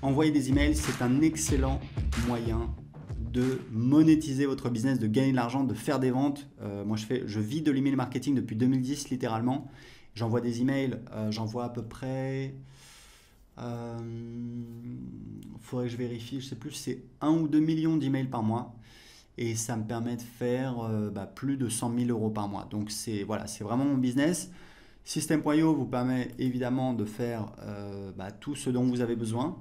Envoyer des emails, c'est un excellent moyen de monétiser votre business, de gagner de l'argent, de faire des ventes. Moi, je vis de l'email marketing depuis 2010, littéralement. J'envoie des emails, j'envoie à peu près... faudrait que je vérifie, je sais plus, c'est 1 ou 2 millions d'emails par mois. Et ça me permet de faire plus de 100 000 euros par mois. Donc, c'est voilà, c'est vraiment mon business. System.io vous permet évidemment de faire tout ce dont vous avez besoin.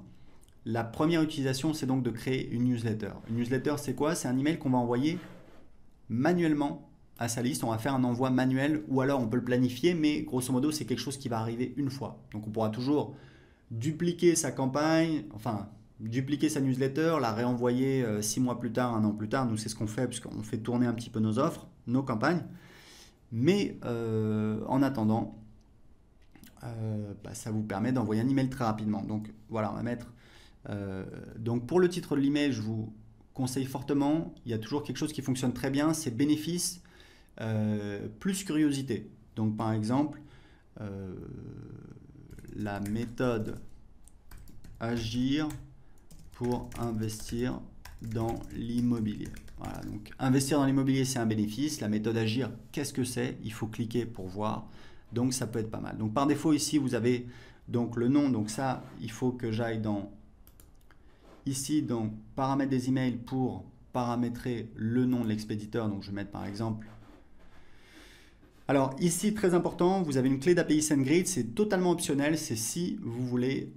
La première utilisation, c'est donc de créer une newsletter. Une newsletter, c'est quoi? C'est un email qu'on va envoyer manuellement à sa liste. On va faire un envoi manuel ou alors on peut le planifier, mais grosso modo, c'est quelque chose qui va arriver une fois. Donc on pourra toujours dupliquer sa campagne, enfin dupliquer sa newsletter, la réenvoyer 6 mois plus tard, 1 an plus tard. Nous, c'est ce qu'on fait puisqu'on fait tourner un petit peu nos offres, nos campagnes. Mais en attendant, ça vous permet d'envoyer un email très rapidement. Donc voilà, on va mettre... donc pour le titre de l'email, je vous conseille fortement, il y a toujours quelque chose qui fonctionne très bien, c'est bénéfice plus curiosité. Donc par exemple, la méthode agir pour investir dans l'immobilier. Voilà, donc investir dans l'immobilier, c'est un bénéfice. La méthode agir, qu'est-ce que c'est? Il faut cliquer pour voir. Donc ça peut être pas mal. Donc par défaut ici, vous avez donc le nom. Donc ça, il faut que j'aille dans ici, donc paramètres des emails pour paramétrer le nom de l'expéditeur. Donc je vais mettre par exemple... Alors ici, très important, vous avez une clé d'API SendGrid, c'est totalement optionnel, c'est si vous voulez,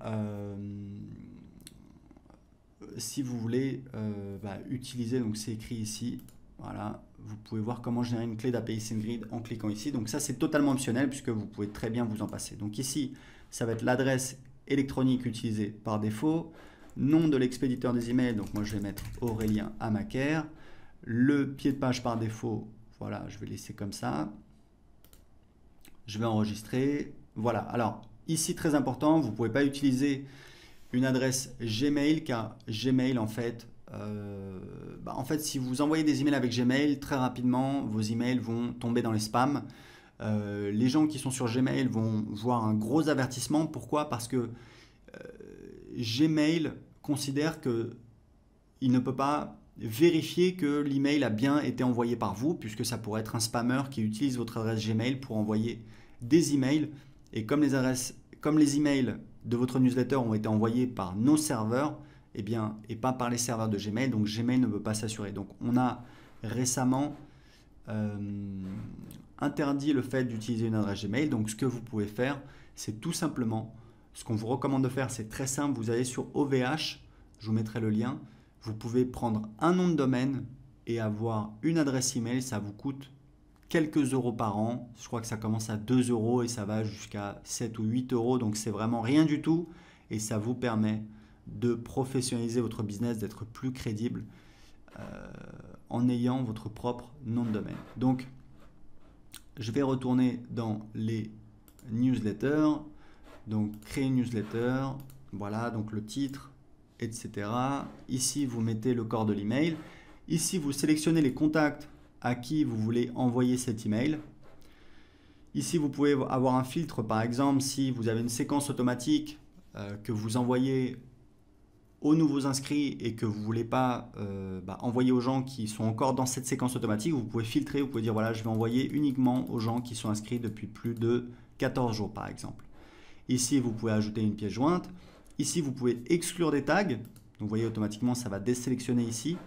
utiliser, donc c'est écrit ici, voilà, vous pouvez voir comment générer une clé d'API SendGrid en cliquant ici. Donc ça, c'est totalement optionnel puisque vous pouvez très bien vous en passer. Donc ici, ça va être l'adresse électronique utilisée par défaut, nom de l'expéditeur des emails, donc moi je vais mettre Aurélien Amaker, le pied de page par défaut, voilà, je vais laisser comme ça. Je vais enregistrer. Voilà. Alors, ici, très important, vous ne pouvez pas utiliser une adresse Gmail car Gmail, en fait, si vous envoyez des emails avec Gmail, très rapidement, vos emails vont tomber dans les spams. Les gens qui sont sur Gmail vont voir un gros avertissement. Pourquoi? Parce que Gmail considère qu'il ne peut pas vérifier que l'email a bien été envoyé par vous, puisque ça pourrait être un spammer qui utilise votre adresse Gmail pour envoyer des emails. Et comme les emails de votre newsletter ont été envoyés par nos serveurs, et pas par les serveurs de Gmail, donc Gmail ne peut pas s'assurer. Donc on a récemment interdit le fait d'utiliser une adresse Gmail. Donc ce que vous pouvez faire, c'est tout simplement, ce qu'on vous recommande de faire, c'est très simple, vous allez sur OVH, je vous mettrai le lien. Vous pouvez prendre un nom de domaine et avoir une adresse email. Ça vous coûte quelques euros par an. Je crois que ça commence à 2 euros et ça va jusqu'à 7 ou 8 euros. Donc c'est vraiment rien du tout. Et ça vous permet de professionnaliser votre business, d'être plus crédible en ayant votre propre nom de domaine. Donc je vais retourner dans les newsletters. Donc créer une newsletter. Voilà, donc le titre, etc. Ici, vous mettez le corps de l'email. Ici, vous sélectionnez les contacts à qui vous voulez envoyer cet email. Ici, vous pouvez avoir un filtre. Par exemple, si vous avez une séquence automatique que vous envoyez aux nouveaux inscrits et que vous ne voulez pas envoyer aux gens qui sont encore dans cette séquence automatique, vous pouvez filtrer. Vous pouvez dire, voilà, je vais envoyer uniquement aux gens qui sont inscrits depuis plus de 14 jours, par exemple. Ici, vous pouvez ajouter une pièce jointe. Ici, vous pouvez exclure des tags. Donc, vous voyez, automatiquement, ça va désélectionner ici.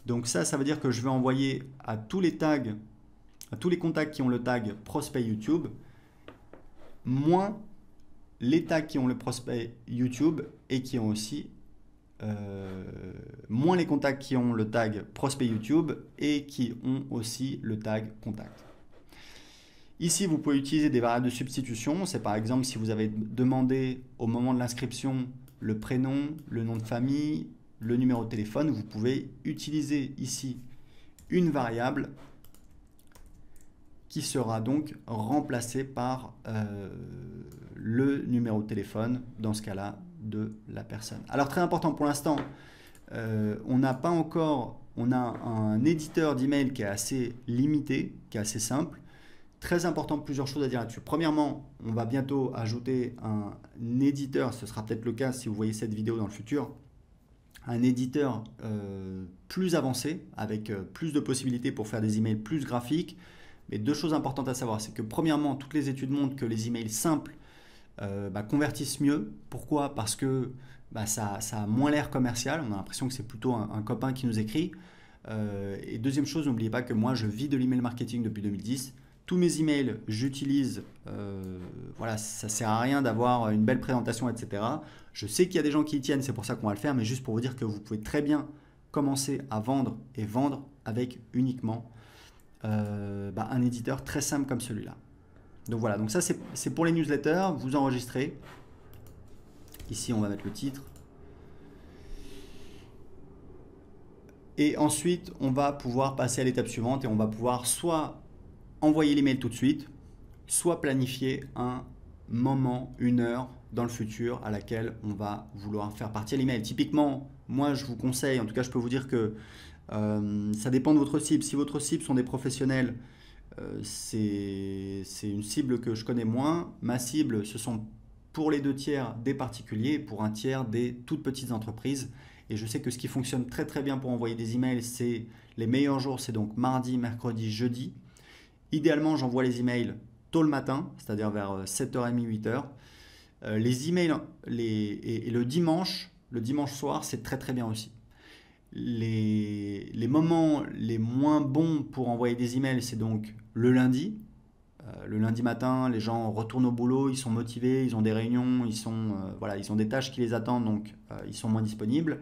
Donc ça veut dire que je vais envoyer à tous les tags, à tous les contacts qui ont le tag prospect YouTube, moins les tags qui ont le prospect YouTube et qui ont aussi moins les contacts qui ont le tag prospect YouTube et qui ont aussi le tag contact. Ici, vous pouvez utiliser des variables de substitution. C'est par exemple si vous avez demandé au moment de l'inscription le prénom, le nom de famille, le numéro de téléphone, vous pouvez utiliser ici une variable qui sera donc remplacée par le numéro de téléphone, dans ce cas-là, de la personne. Alors très important pour l'instant, on n'a pas encore, on a un éditeur d'email qui est assez limité, qui est assez simple, très important, plusieurs choses à dire là-dessus. Premièrement, on va bientôt ajouter un éditeur, ce sera peut-être le cas si vous voyez cette vidéo dans le futur, un éditeur plus avancé, avec plus de possibilités pour faire des emails plus graphiques. Mais deux choses importantes à savoir, c'est que premièrement, toutes les études montrent que les emails simples convertissent mieux. Pourquoi? Parce que ça a moins l'air commercial, on a l'impression que c'est plutôt un copain qui nous écrit. Et deuxième chose, n'oubliez pas que moi je vis de l'email marketing depuis 2010. Tous mes emails, j'utilise, voilà, ça sert à rien d'avoir une belle présentation, etc. Je sais qu'il y a des gens qui y tiennent, c'est pour ça qu'on va le faire, mais juste pour vous dire que vous pouvez très bien commencer à vendre et vendre avec uniquement un éditeur très simple comme celui-là. Donc voilà, donc ça c'est pour les newsletters, vous enregistrez. Ici on va mettre le titre. Et ensuite on va pouvoir passer à l'étape suivante et on va pouvoir soit envoyer l'email tout de suite, soit planifier un moment, une heure dans le futur à laquelle on va vouloir faire partir l'email. Typiquement, moi je vous conseille, en tout cas je peux vous dire que ça dépend de votre cible. Si votre cible sont des professionnels, c'est une cible que je connais moins. Ma cible, ce sont pour les 2/3 des particuliers et pour 1/3 des toutes petites entreprises. Et je sais que ce qui fonctionne très très bien pour envoyer des emails, c'est les meilleurs jours, c'est donc mardi, mercredi, jeudi. Idéalement, j'envoie les emails tôt le matin, c'est-à-dire vers 7h30, 8h. Les emails et le dimanche soir, c'est très très bien aussi. Les moments les moins bons pour envoyer des emails, c'est donc le lundi. Le lundi matin, les gens retournent au boulot, ils sont motivés, ils ont des réunions, ils ont des tâches qui les attendent, donc ils sont moins disponibles.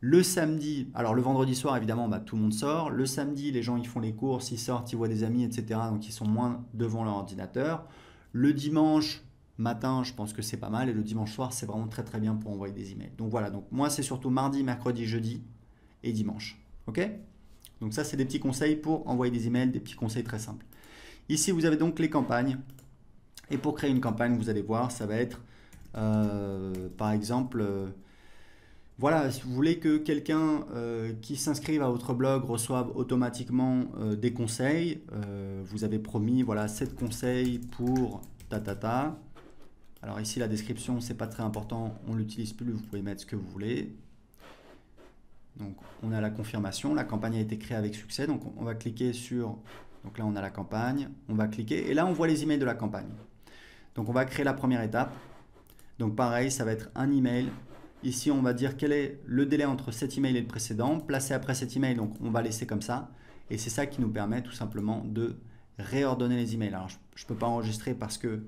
Le samedi, alors le vendredi soir, évidemment, tout le monde sort. Le samedi, les gens ils font les courses, ils sortent, ils voient des amis, etc. Donc ils sont moins devant leur ordinateur. Le dimanche matin, je pense que c'est pas mal. Et le dimanche soir, c'est vraiment très très bien pour envoyer des emails. Donc voilà, donc moi c'est surtout mardi, mercredi, jeudi et dimanche. Ok? Donc ça, c'est des petits conseils pour envoyer des emails, des petits conseils très simples. Ici, vous avez donc les campagnes. Et pour créer une campagne, vous allez voir, ça va être par exemple... voilà, si vous voulez que quelqu'un qui s'inscrive à votre blog reçoive automatiquement des conseils, vous avez promis voilà 7 conseils pour ta. Alors ici la description c'est pas très important, on l'utilise plus, vous pouvez mettre ce que vous voulez. Donc on a la confirmation, la campagne a été créée avec succès, donc on va cliquer sur, donc là on a la campagne, on va cliquer et là on voit les emails de la campagne. Donc on va créer la première étape, donc pareil ça va être un email. Ici, on va dire quel est le délai entre cet email et le précédent, placé après cet email, donc on va laisser comme ça. Et c'est ça qui nous permet tout simplement de réordonner les emails. Alors, je ne peux pas enregistrer parce que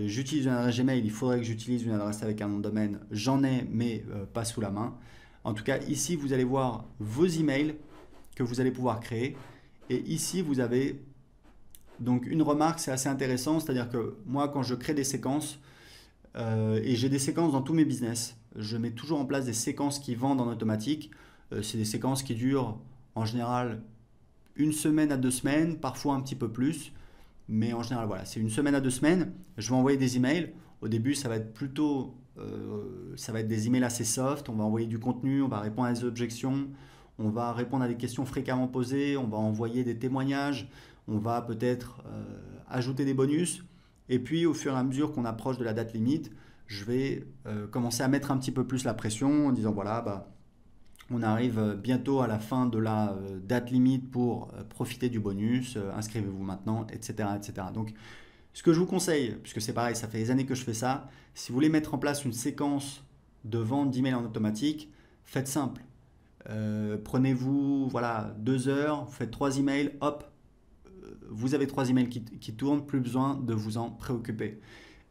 j'utilise une adresse Gmail, il faudrait que j'utilise une adresse avec un nom de domaine. J'en ai, mais pas sous la main. En tout cas, ici, vous allez voir vos emails que vous allez pouvoir créer. Et ici, vous avez donc une remarque, c'est assez intéressant, c'est-à-dire que moi, quand je crée des séquences, et j'ai des séquences dans tous mes business. Je mets toujours en place des séquences qui vendent en automatique. C'est des séquences qui durent en général 1 semaine à 2 semaines, parfois un petit peu plus. Mais en général, voilà, c'est 1 semaine à 2 semaines. Je vais envoyer des emails. Au début, ça va être plutôt ça va être des emails assez soft. On va envoyer du contenu, on va répondre à des objections, on va répondre à des questions fréquemment posées, on va envoyer des témoignages, on va peut-être ajouter des bonus. Et puis, au fur et à mesure qu'on approche de la date limite, je vais commencer à mettre un petit peu plus la pression en disant voilà, on arrive bientôt à la fin de la date limite pour profiter du bonus, inscrivez-vous maintenant, etc., etc. Donc, ce que je vous conseille, puisque c'est pareil, ça fait des années que je fais ça, si vous voulez mettre en place une séquence de vente d'emails en automatique, faites simple. Prenez-vous 2 heures, faites 3 emails, hop, vous avez 3 emails qui tournent, plus besoin de vous en préoccuper.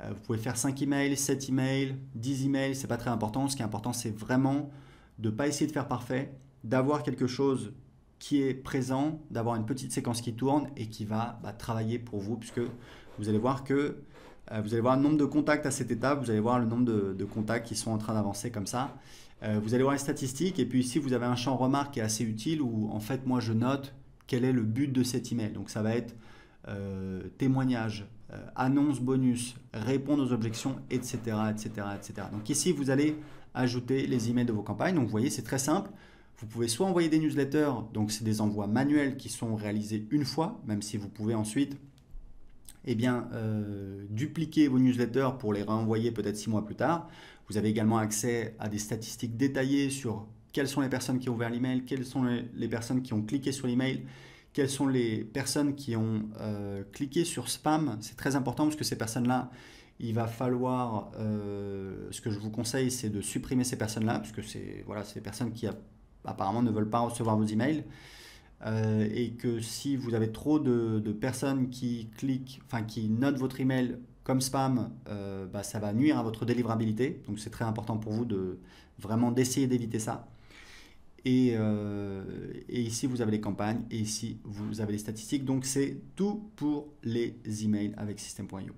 Vous pouvez faire 5 emails, 7 emails, 10 emails, c'est pas très important. Ce qui est important, c'est vraiment de ne pas essayer de faire parfait, d'avoir quelque chose qui est présent, d'avoir une petite séquence qui tourne et qui va travailler pour vous, puisque vous allez voir que vous allez voir le nombre de contacts à cette étape, vous allez voir le nombre de contacts qui sont en train d'avancer comme ça. Vous allez voir les statistiques et puis ici, vous avez un champ remarque qui est assez utile où en fait, moi, je note quel est le but de cet email. Donc ça va être témoignage, annonce bonus, répondre aux objections, etc., etc., etc. Donc ici, vous allez ajouter les emails de vos campagnes. Donc vous voyez, c'est très simple. Vous pouvez soit envoyer des newsletters, donc c'est des envois manuels qui sont réalisés une fois, même si vous pouvez ensuite eh bien, dupliquer vos newsletters pour les renvoyer peut-être 6 mois plus tard. Vous avez également accès à des statistiques détaillées sur quelles sont les personnes qui ont ouvert l'email, quelles sont les personnes qui ont cliqué sur l'email, quelles sont les personnes qui ont cliqué sur spam. C'est très important parce que ces personnes-là, il va falloir, ce que je vous conseille, c'est de supprimer ces personnes-là, parce que c'est voilà, des personnes qui apparemment ne veulent pas recevoir vos emails. Et que si vous avez trop de personnes qui cliquent, enfin qui notent votre email comme spam, ça va nuire à votre délivrabilité. Donc c'est très important pour vous de vraiment d'essayer d'éviter ça. Et ici vous avez les campagnes et ici vous avez les statistiques. Donc c'est tout pour les emails avec System.io.